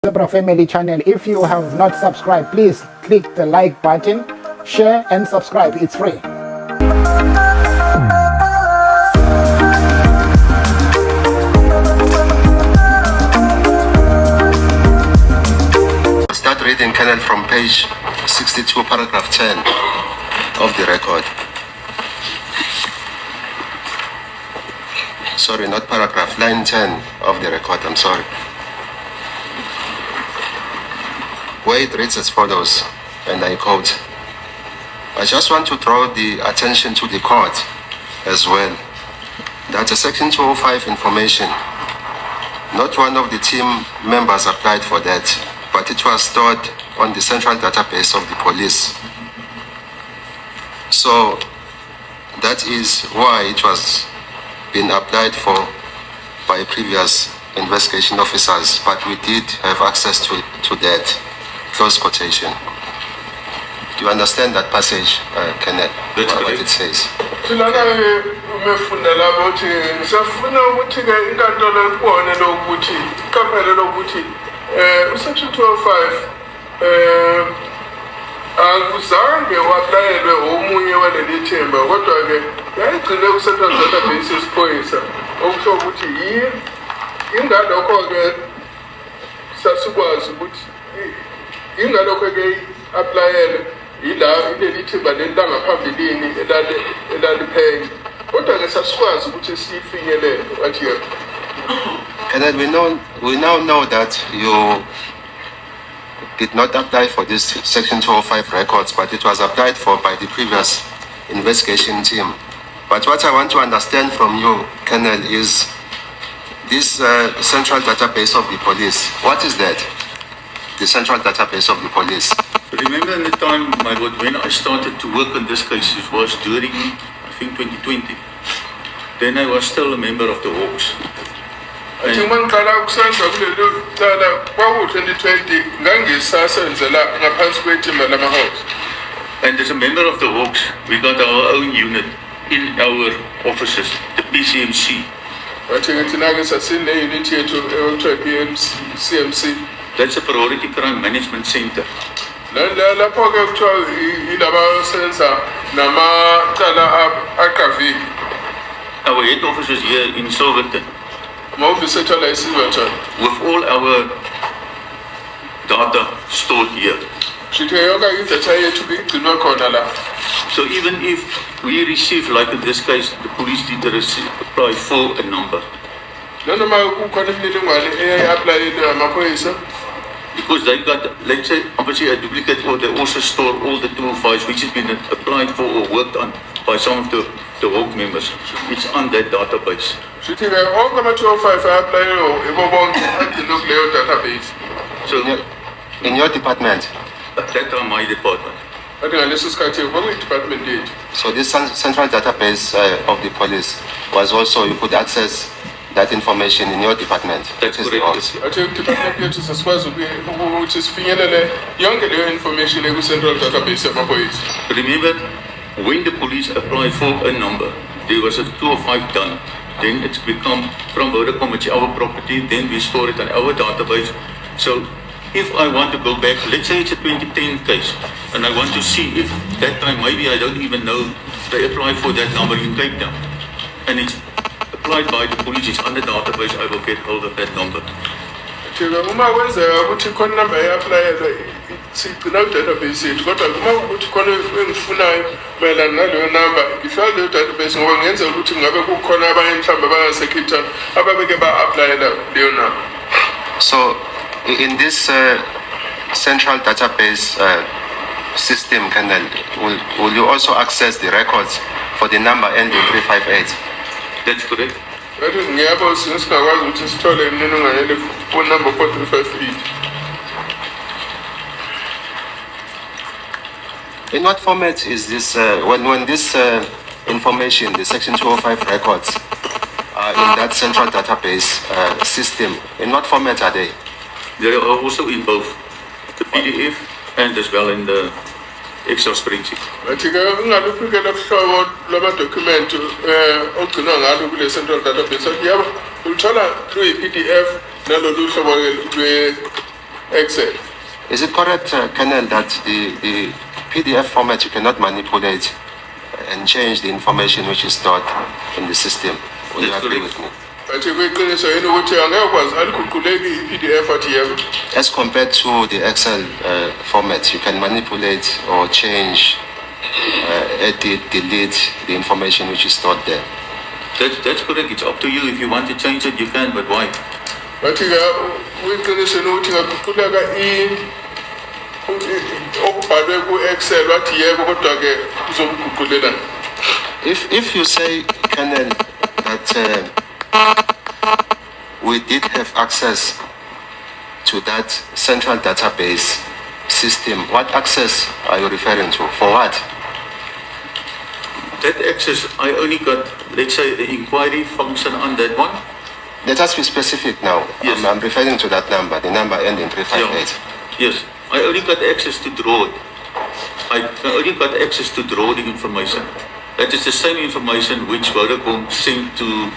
Zebra Family channel. If you have not subscribed, please click the like button, share and subscribe. It's free. Start reading, Colonel, from page 62, paragraph 10 of the record. Sorry, not paragraph, line 10 of the record, I'm sorry. Where it reads as follows, and I quote, "I just want to draw the attention to the court as well that a Section 205 information, not one of the team members applied for that, but it was stored on the central database of the police. So that is why it was been applied for by previous investigation officers, but we did have access to that." Close quotation. Do you understand that passage, Kenneth? What it says? Section 205 akuzange waplayelwe omunye walelithemba kodwa-ke yayigcine ku-central database yesiphoyisa okusho ukuthi ingalokho-ke sasikwazi ukuthi ingalokho-ke i-aplayele ileli thimba leli langaphambilini elaliphenye kodwa-ke sasikwazi ukuthi siyifinyelele wathi yena. Kenneth, we now know that you did not apply for this Section 205 records, but it was applied for by the previous investigation team. But what I want to understand from you, Colonel, is this central database of the police. What is that? The central database of the police. Remember in the time, my lord, when I started to work on this case, it was during, I think, 2020. Then I was still a member of the Hawks. And as a member of the Hawks, we got our own unit in our offices, the PCMC. That's a Priority Crime Management Center. Our head office is here in Silverton. With all our data stored here. So even if we receive, like in this case, the police did apply for a number. Because they got, let's say, obviously a duplicate, or they also store all the 205s which has been applied for or worked on by some of the Hawk members. It's on that database. So, in your department? That's my department. So this central database of the police was also, you could access that information in your department. That's correct. Remember, when the police apply for a number, there was a 205 done. Then it's become from Vodacom, it's our property, then we store it on our database. So if I want to go back, let's say it's a 2010 case, and I want to see if that time, maybe I don't even know, they applied for that number in Cape Town, and it's applied by the police, it's on the database, I will get hold of that number. So in this central database system, Colonel, will you also access the records for the number ending 358? That's correct. In what format is this, when this information, the Section 205 records, are in that central database system, in what format are they? They are also in both the PDF and as well in the Excel spreadsheet. Central database. Uluthola through a PDF nalolu hlobo Excel. Is it correct, Colonel, that the PDF format you cannot manipulate and change the information which is stored in the system? Will you agree with me? As compared to the Excel format, you can manipulate or change, edit, delete the information which is stored there. That's correct. It's up to you. If you want to change it, you can, but why? If you say, Colonel, that we did have access to that central database system, what access are you referring to? For what? That access, I only got, let's say, the inquiry function on that one. Let us be specific now. Yes. I'm referring to that number, the number ending 358. Yes, I only got access to draw it. I only got access to draw the information. That is the same information which Vodacom sent to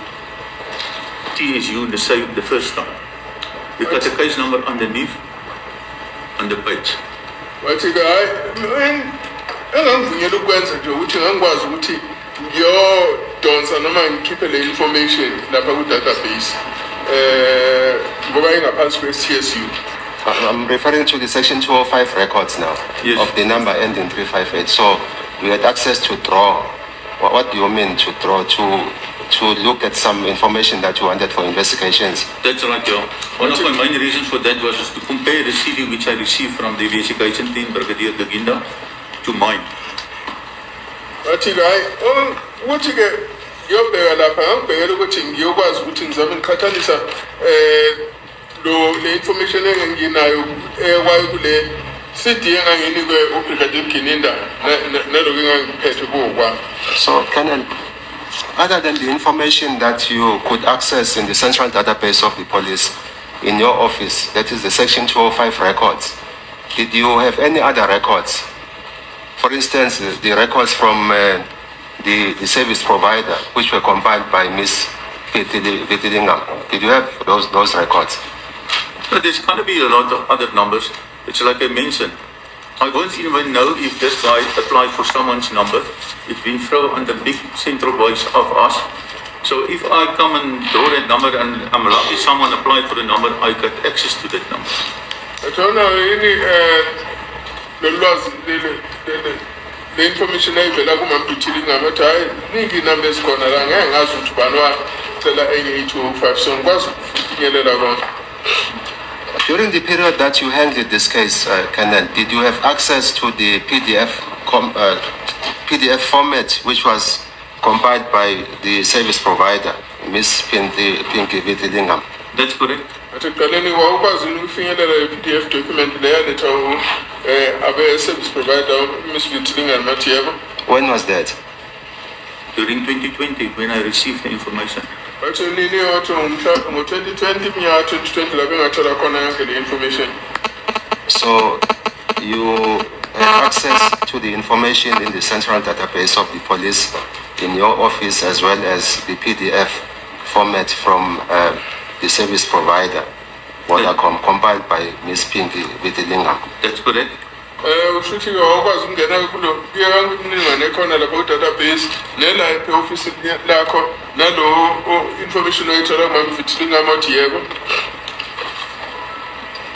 TSU the first time. We got the case number underneath on the page. Engangivunyela ukwenza nje ukuthi ngangikwazi ukuthi ngiyodonsa noma ngikhiphe le information lapha ku database ngoba ingaphansi kwe TSU. I'm referring to the section 205 records now, yes, of the number ending 358. So we had access to draw. What do you mean to draw? To look at some information that you wanted for investigations? That's right, yeah. One of my main reasons for that was to compare the CD which I received from the investigation team, Brigadier Daginda, to mine. What you get? You're lapha ngibhekela ukuthi ngiyokwazi ukuthi ngizame ngikhathalisa le information enginayo ekwayo kule CD enganginikwe uBrigadier Gininda naloko engangiphethe kuwa. So Colonel, other than the information that you could access in the central database of the police in your office, that is the section 205 records, did you have any other records? For instance, the records from the service provider, which were compiled by Ms. Vitidingham. Did you have those records? So there's going to be a lot of other numbers. It's like I mentioned. I won't even know if this guy applied for someone's number. It's been thrown on the big central voice of us. So if I come and draw that number and I'm lucky someone applied for the number, I got access to that number. I don't know the information ayivela kumampithilinga bathi hayi ningi inamba ezikhona la ngeke ngazi ukuthi bani wacela enye i205 so ngikwazi ukufinyelela konke. During the period that you handled this case, Colonel, did you have access to the PDF format which was compiled by the service provider, Ms. Pinky Vitidingham? That's correct. Atekaleni wawukwazi ukufinyelela i-PDF document leya letha abe service provider Ms. Vitidingham nathi yebo. When was that? During 2020 when I received the information. Batho nini wathi ngo-2020 mnyaka 2020 lapho engathola khona yonke le information. So you have access to the information in the central database of the police in your office as well as the PDF format from the service provider, Vodacom, compiled by Ms. Pinky Vitidingham. That's correct. Ushuthi awukwazi ukungena kulo kuyangakumniningwane ekhona lapha ku-database nela e-office lakho nalo information oyithola kumamvithilingham othi yebo.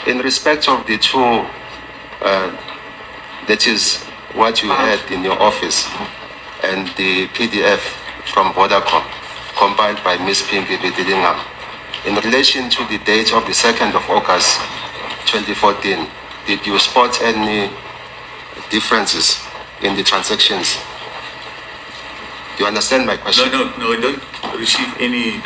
In respect of the two, that is what you had in your office and the PDF from Vodacom compiled by Ms. Pinky Vitidingham, in relation to the date of the 2nd of August 2014, did you spot any differences in the transactions? Do you understand my question? No, I don't receive any.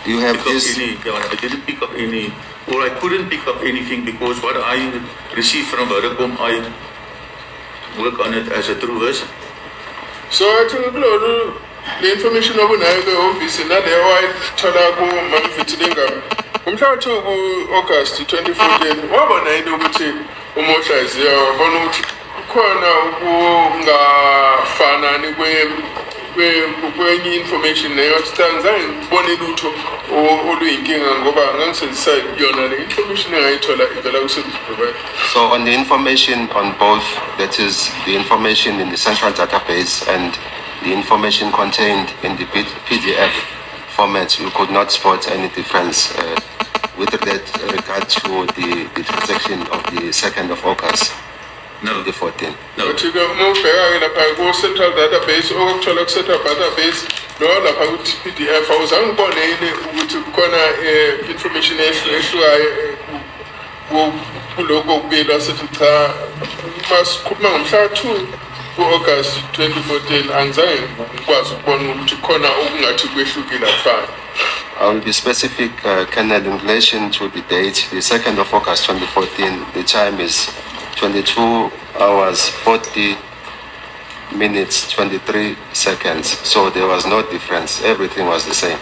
You have this. I didn't pick up any, or I couldn't pick up anything because what I received from Vodacom, I work on it as a true version. So I think the information obunayo ke-office naleyo wayithola kumamvithilingham umhla wa-2 August 2014 wabona yini ukuthi uMohlaziya wabona ukuthi kukhona ukungafanani kwenye information leyo ngizange ngibone lutho oluyinkinga ngoba ngangisebenzisa yona le information engayithola ivela ku-service provider. So on the information on both, that is the information in the central database and the information contained in the PDF format, you could not spot any difference with regard to the transaction of the 2nd of August. No. 2014. No. Uthi-ke uma ubheka-ke lapha ku-central database okuthola ku-central database no lapha ku-PDF awuzange ubone yini ukuthi kukhona information ehlukayo kuloko okubili asithi cha masikhuluma ngomhla 2 ku-August 2014 angizange ngikwazi ukubona ukuthi khona okungathi kwehlukile akufani. I will be specific, Colonel, in relation to the date, the 2nd of August 2014. The time is 22 hours, 40 minutes, 23 seconds. So there was no difference. Everything was the same.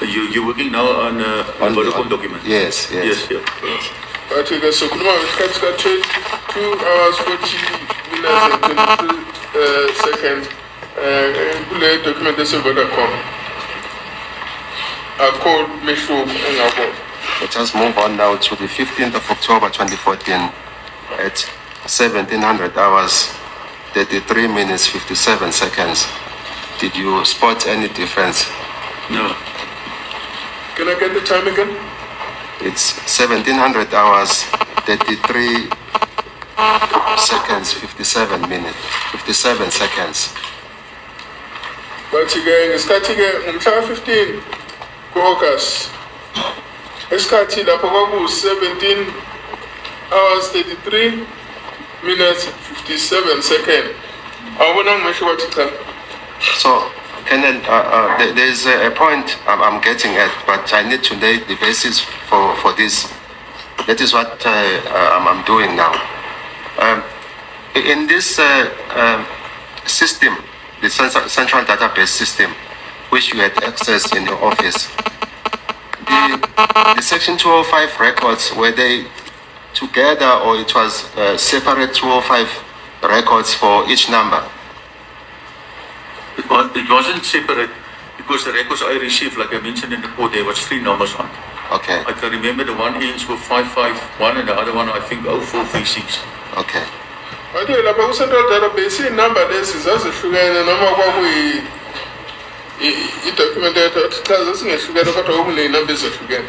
You're working now on a Vodacom document? Yes. Yes. But so khuluma ngesikhathi ka 22 hours 40 minutes and 23 seconds kule document eseVodacom. Akho mehluko engabona. Let us move on now to the 15th of October 2014 at 1700 hours, 33 minutes, 57 seconds. Did you spot any difference? No. Can I get the time again? It's 1700 hours, 33 seconds, 57 minutes, 57 seconds. Bathi-ke ngesikhathi-ke ngomhla 15 ku-August esikhathi lapho kwaku-17 hours 33 minutes 57 seconds awubona ngimesho kwathi cha. So, Colonel, there's a point I'm getting at, but I need to lay the basis for this. That is what I'm doing now. In this system, the central database system, which you had access in your office, the Section 205 records, were they together or it was separate 205 records for each number? It wasn't separate because the records I received, like I mentioned in the report, there was 3 numbers on. Okay. I can remember the one ends with 551 and the other one I think 0436. Okay. Bathi lapha ku-central database iy'number lezi zazihlukene noma kwakuyi i-document ethi cha zasingehlukene kodwa kwakuney'number ezehlukene.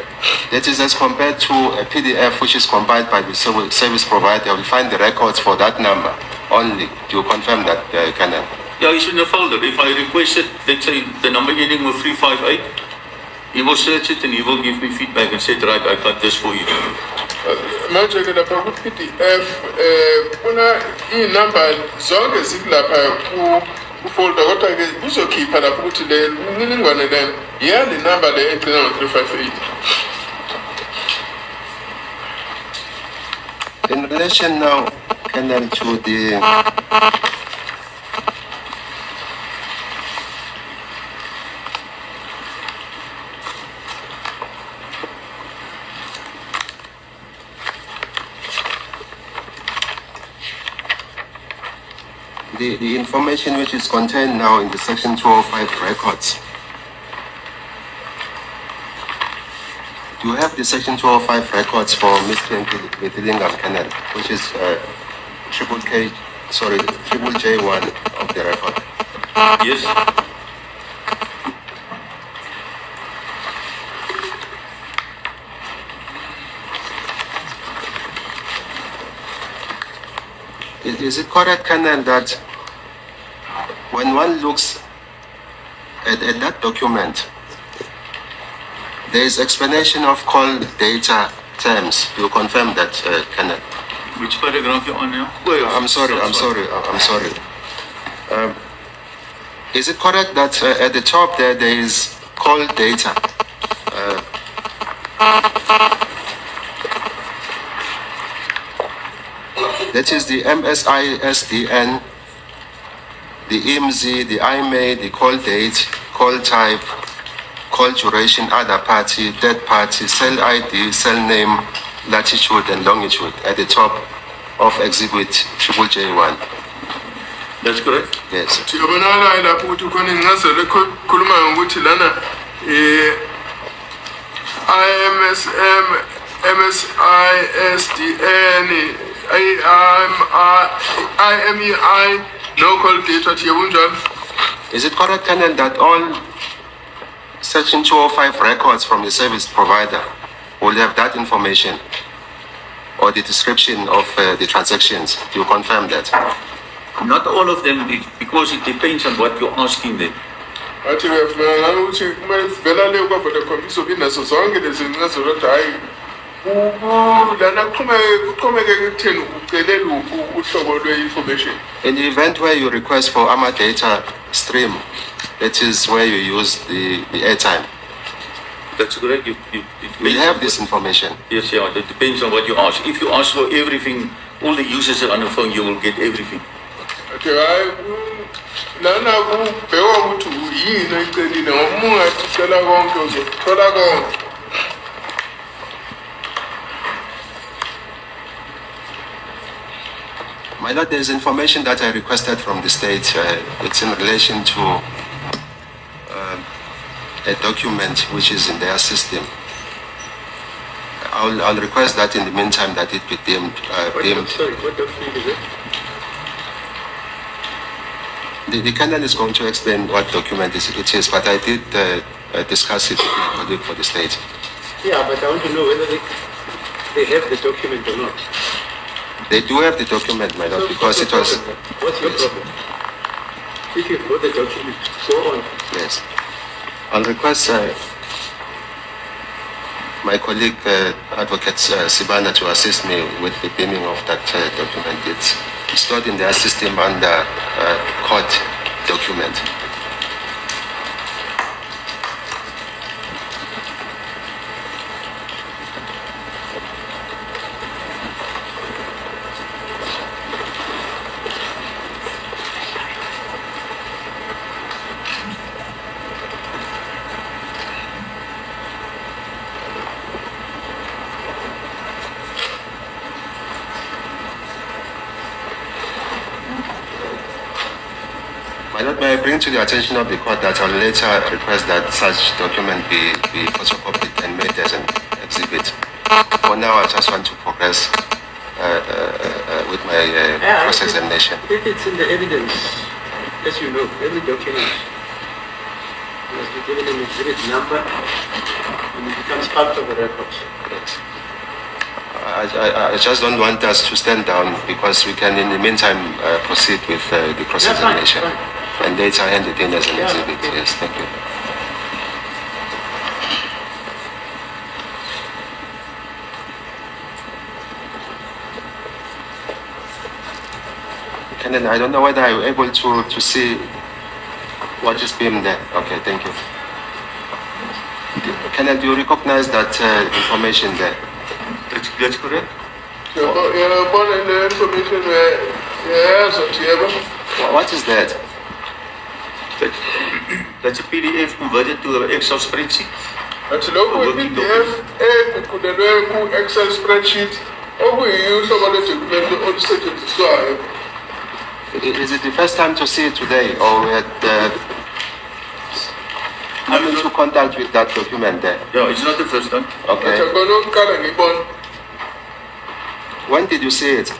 That is as compared to a PDF which is compiled by the service provider. We find the records for that number only. Do you confirm that, Colonel? Yeah, it's in a folder. If I request it, let's say the number ending with 358, he will search it and he will give me feedback and say, right, I got this for you. Manje-ke lapha ku-PDF kuna iy'number zonke zikulapha ku-folder kodwa-ke kuzokhipha lapho ukuthi le mininingwane lena yale number le egcina ngo-358. In relation now, Colonel, to the the information which is contained now in the Section 205 records. Do you have the Section 205 records for Mr. Mithilingam Colonel, which is triple J1 of the record? Yes. Is it correct, Colonel, that when one looks at that document, there is explanation of call data terms? Do you confirm that, Colonel? Which paragraph you on now? I'm sorry. Is it correct that at the top there is call data? That is the MSI, STEYN, the IMSI, the IMA, the call date, call type, call duration, other party, third party, cell ID, cell name, latitude and longitude at the top of exhibit J1. That's correct. Yes. Siyabonakala lapho ukuthi khona ingcazelo ekhulumayo ukuthi lana IMSM, MSISDN, IMEI, local data tiyabunjalo. Is it correct, Canon, that all Section 205 records from the service provider will have that information or the description of the transactions? Do you confirm that? Not all of them, because it depends on what you're asking them. Athi uyavumelana ukuthi kumele sivela le kwaVodacom izobinazo zonke lezi ngcazelo ukuthi hayi lana kuxhomeke ekutheni ucele luphi uhlobo lwe-information. In the event where you request for AMA data stream, that is where you use the airtime. That's correct. You have this information. Yes, yeah, it depends on what you ask. If you ask for everything, all the users on the phone, you will get everything. Athi hayi lana kubhekwa ukuthi yini oyicelile ngoba ungathi ucela konke uzothola konke. My Lord, there is information that I requested from the state. It's in relation to a document which is in their system. I'll request that in the meantime that it be deemed. Sorry, what document is it? The Canon is going to explain what document it is, but I did discuss it with my colleague for the state. Yeah, but I want to know whether they have the document or not. They do have the document, my Lord, because it was... What's your problem? If you've got the document, go on. Yes. I'll request my colleague, Advocate Sibana, to assist me with the beaming of that document. It's stored in their system under court document. My Lord, may I bring to the attention of the court that I'll later request that such document be photocopied and made as an exhibit. For now, I just want to progress with my cross-examination. If it's in the evidence, as you know, every document must be given an exhibit number and it becomes part of the record. Yes. I just don't want us to stand down because we can, in the meantime, proceed with the cross-examination. Yeah, fine. And later hand it in as an exhibit. Okay. Yes, thank you. And then I don't know whether I'm able to see what is being there. Okay, thank you. Kenneth, do you recognize that information there? That's correct. Yabona le information yayazi ukuthi yebo. What is that? That's a PDF converted to an Excel spreadsheet. Athi lokhu i-PDF eguqulelwe ku-Excel spreadsheet okuyihlobo lwe-document olusetshenziswayo. Is it the first time to see it today, or we had come into contact with that document there? No, it's not the first time. Athi Okay. akona okuqala ngiyibona. When did you see it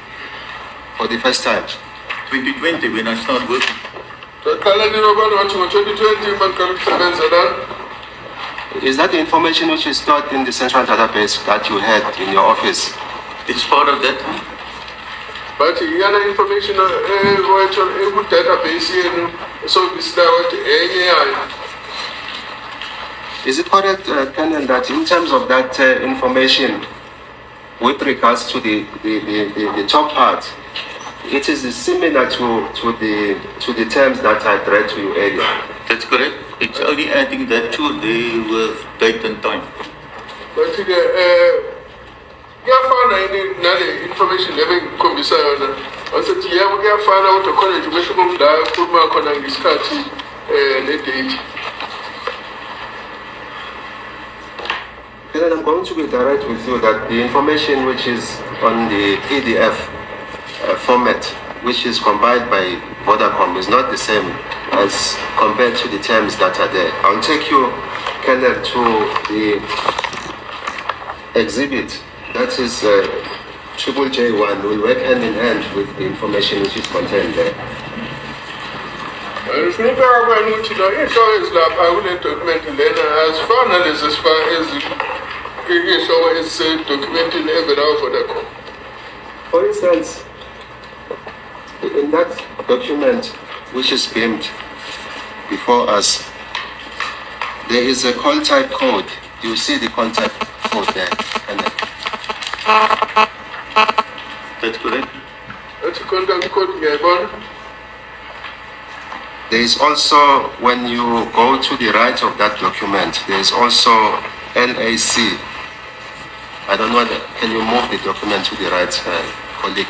for the first time? 2020 when I started working. Qala ninobana wathi ngo-2020 baqala ukusebenza lana. Is that the information which is stored in the central database that you had in your office? It's part of that. But iyana information eku-database yenu esovisilayo wathi enye yayo. Is it correct, Kenan, that in terms of that information, with regards to the top part, it is similar to the terms that I read to you earlier? That's correct. It's only adding that to the date and time. But kuyafana yini nale information lebengikhombisa yona. Asithi yebo kuyafana kodwa khona nje umehluko omdala kukhuluma khona ngesikhathi ne-date. Kenan, I'm going to be direct with you that the information which is on the PDF format which is compiled by Vodacom is not the same as compared to the terms that are there. I'll take you, Kenneth, to the exhibit. That is Triple J1. We work hand in hand with the information which is contained there. As far as documenting evidence for the. For instance, in that document which is beamed before us, there is a call type code. You see the call type code there. That's correct. That's a contact code, There is also, when you go to the right of that document, there is also LAC. I don't know, can you move the document to the right, colleague?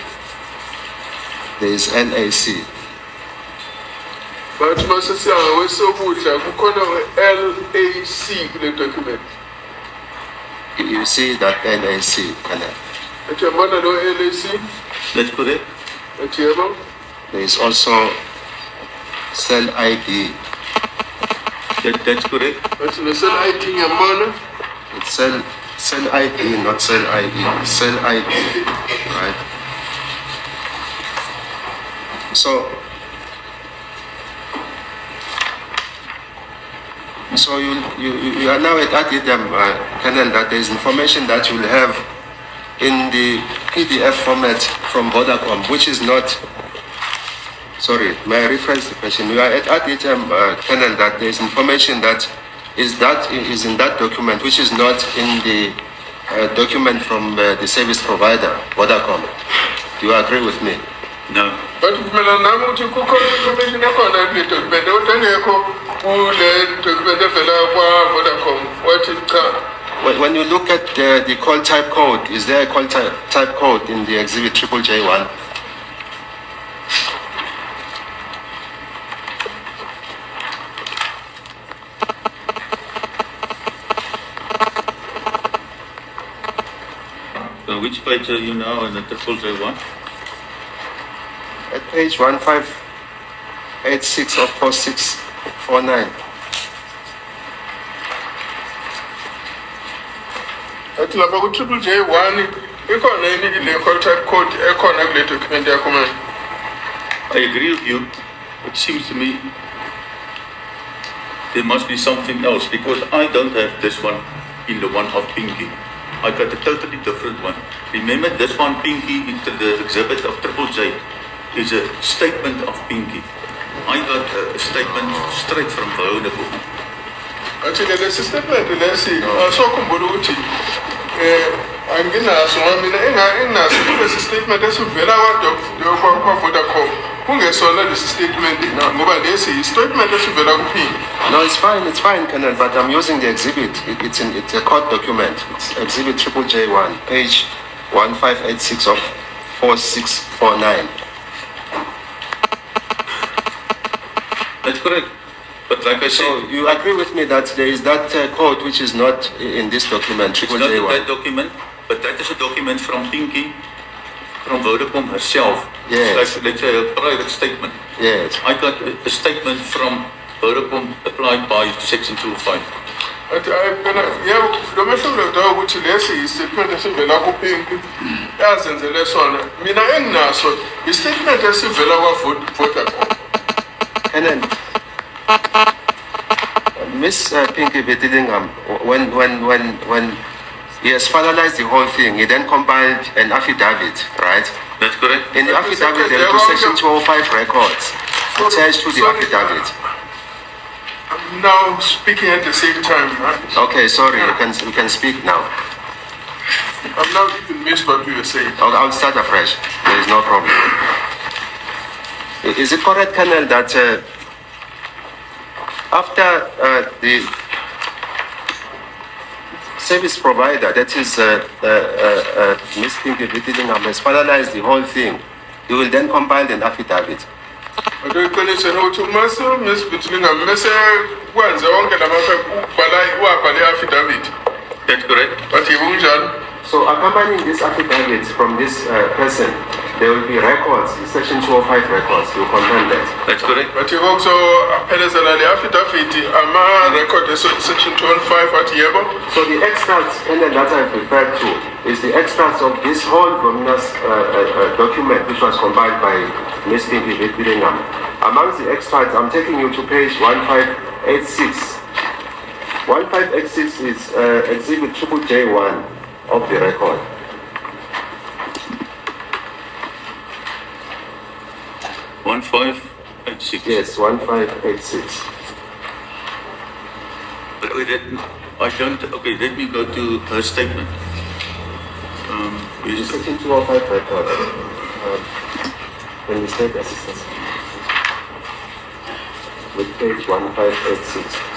There is LAC. But must say, I was so good, I could LAC with the document. You see that LAC, Kenneth? At your mother, no LAC? That's correct. At your mom? There is also cell ID. That's correct. But the cell ID, your mother? It's cell ID, not cell ID. Cell ID, right? So you are now at item, Colonel, that there is information that you will have in the PDF format from Vodacom, which is not. Sorry, may I rephrase the question? You are at item, Colonel, that there is information that is in that document, which is not in the document from the service provider, Vodacom. Do you agree with me? No. But if you are to cook information upon that little bit, don't when you look at the call type code, is there a call type code in the exhibit Triple J1? Which page are you now in the Triple J1? At page 1586 of 4649. At level Triple J1, you can't any call type code, a connect document. I agree with you. It seems to me there must be something else because I don't have this one in the one of Pinky. I got a totally different one. Remember this one, Pinky, into the exhibit of Triple J is a statement of Pinky. I got a statement straight from Vodacom. Actually, there's a statement, let's see. I saw Kumburuti. I'm going to ask one minute. There's a statement that's a very hard Vodacom. Who gets all this statement? Mobile, there's a statement that's a very good. No, it's fine, Colonel, but I'm using the exhibit. It's a court document. It's exhibit Triple J1, page 1586 of 4649. That's correct. But like I said, so you agree with me that there is that code which is not in this document, Triple J1? It's not J1. that document, but that is a document from Pinky, from Vodacom herself. Yes. It's like, let's say, a private statement. Yes. I got a statement from Vodacom applied by Section 205. The which is statement as a very good as in the lesson. Mina and Naso, the statement as a very Vodacom. And then, Miss Pinky Betidingham, when he has finalized the whole thing, he then compiled an affidavit, right? That's correct. In the affidavit, there are Section 205 records attached to the affidavit. I'm now speaking at the same time, right? Okay, sorry, you can speak now. I'm now even missed what you were saying. Okay, I'll start afresh. There is no problem. Is it correct, Colonel, that after the service provider, that is Ms. Pinky Betidingham, has finalized the whole thing, you will then compile an affidavit? I don't know how to master Miss Betidingham. Miss once I won't get a affidavit. That's correct. But he won't. So accompanying this affidavit from this person, there will be records, section 205 records, you confirm that? That's correct. But you also aphelezela le affidavit ama-record section 12.5 at yebo. So the extracts and that I've referred to is the extracts of this whole voluminous document which was compiled by Ms. Pinky Billingham. Amongst the extracts, I'm taking you to page 1586. 1586 is exhibit triple J1 of the record. One five 8-6. Yes, 1586. But I don't, okay, let me go to her statement. The section 205 record. When we state assistance. With page 1586.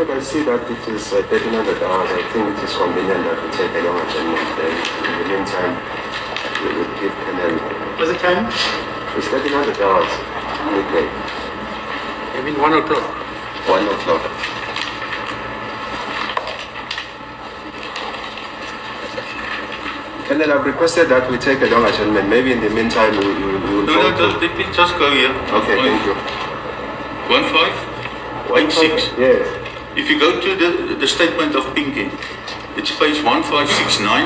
I see that it is 1,300 hours. I think it is convenient that we take a long adjournment. In the meantime, we will give Colonel. What's the time? It's 1,300 hours. Midday. I mean 1 o'clock. 1 o'clock. Colonel, I've requested that we take a long adjournment. Maybe in the meantime, we will. No, just go here. Okay, thank you. 1586. Yes. If you go to the statement of Pinky, it's page 1569,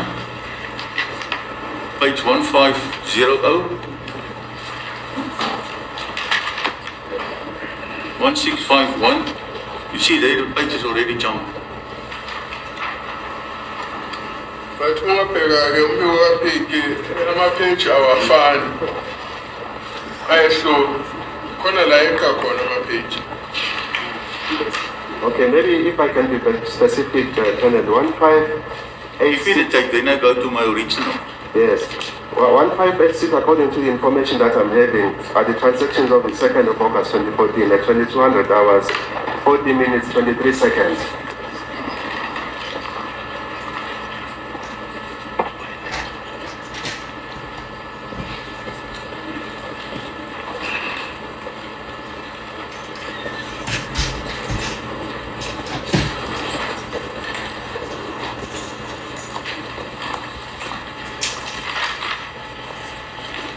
page 1500, 1651. You see there, the page is already jumped. But ungabheka-ke umbiko kaBheki ama-page awafani. Ayehluka. Khona la ekha khona ama-page. Okay, maybe if I can be specific, Colonel, 1586. If you take, then I go to my original. Yes. Well, 1586, according to the information that I'm having, are the transactions of the 2nd of August 2014 at 2200 hours, 40 minutes, 23 seconds.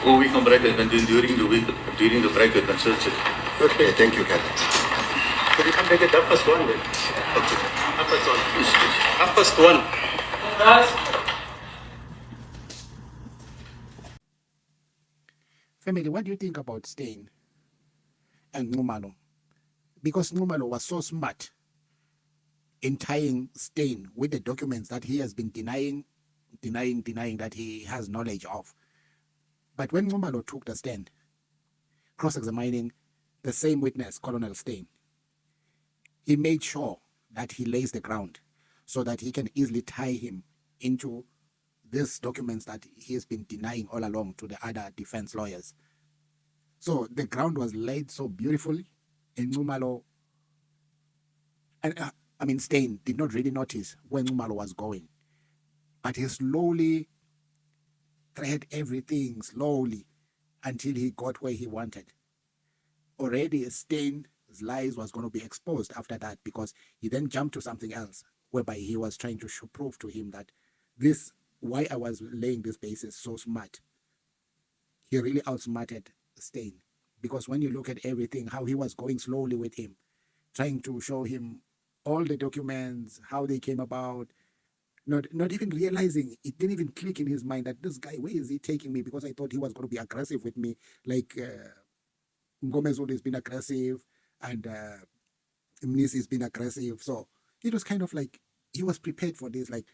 Or we can break it and then during the week, during the break, I can search it. Okay, thank you, Captain. So you can make it 1:30 then. Okay. 1:30. 1:30. Family, what do you think about STEYN and Nxumalo? Because Nxumalo was so smart in tying STEYN with the documents that he has been denying that he has knowledge of. But when Nxumalo took the stand, cross-examining the same witness, Colonel STEYN, he made sure that he lays the ground so that he can easily tie him into these documents that he has been denying all along to the other defense lawyers. So the ground was laid so beautifully, and Nxumalo, and STEYN did not really notice where Nxumalo was going, but he slowly thread everything slowly until he got where he wanted. Already STEYN's lies was going to be exposed after that, because he then jumped to something else whereby he was trying to prove to him that this, why I was laying this basis so smart. He really outsmarted STEYN, because when you look at everything, how he was going slowly with him, trying to show him all the documents, how they came about, not even realizing, it didn't even click in his mind that this guy, where is he taking me? Because I thought he was going to be aggressive with me, like Ngomez always been aggressive, and Mnisi has been aggressive. So it was kind of like he was prepared for this, like,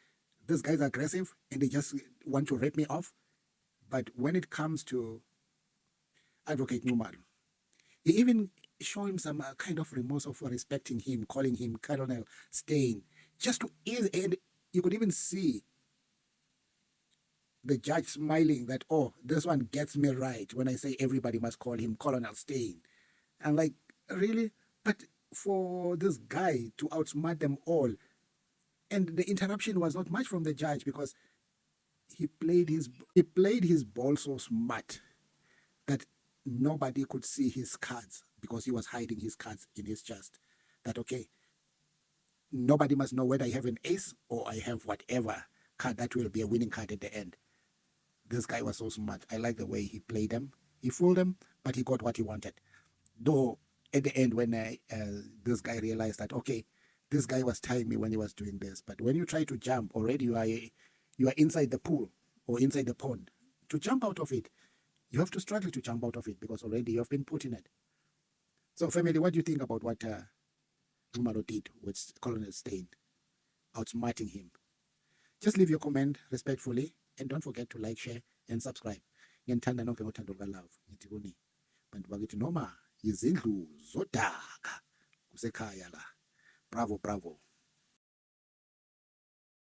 this guy's aggressive and they just want to rip me off. But when it comes to Advocate Nxumalo, he even showed him some kind of remorse for respecting him, calling him Colonel STEYN, just to ease. And you could even see the judge smiling that, oh, this one gets me right when I say everybody must call him Colonel STEYN. And like, really? But for this guy to outsmart them all. And the interruption was not much from the judge because he played his ball so smart that nobody could see his cards because he was hiding his cards in his chest. That okay, nobody must know whether I have an ace or I have whatever card that will be a winning card at the end. This guy was so smart. I like the way he played them. He fooled them, but he got what he wanted. Though at the end, when this guy realized that okay, this guy was tying me when he was doing this, but when you try to jump, already you are inside the pool or inside the pond. To jump out of it, you have to struggle to jump out of it because already you have been put in it. So, family, what do you think about what Nxumalo did with Colonel STEYN, outsmarting him? Just leave your comment respectfully and don't forget to like, share, and subscribe. Ngiyanithanda nonke ngothando luka-love. Ngithi kuni bantu bakithi noma izindlu zodaka kusekhaya la. Bravo, bravo.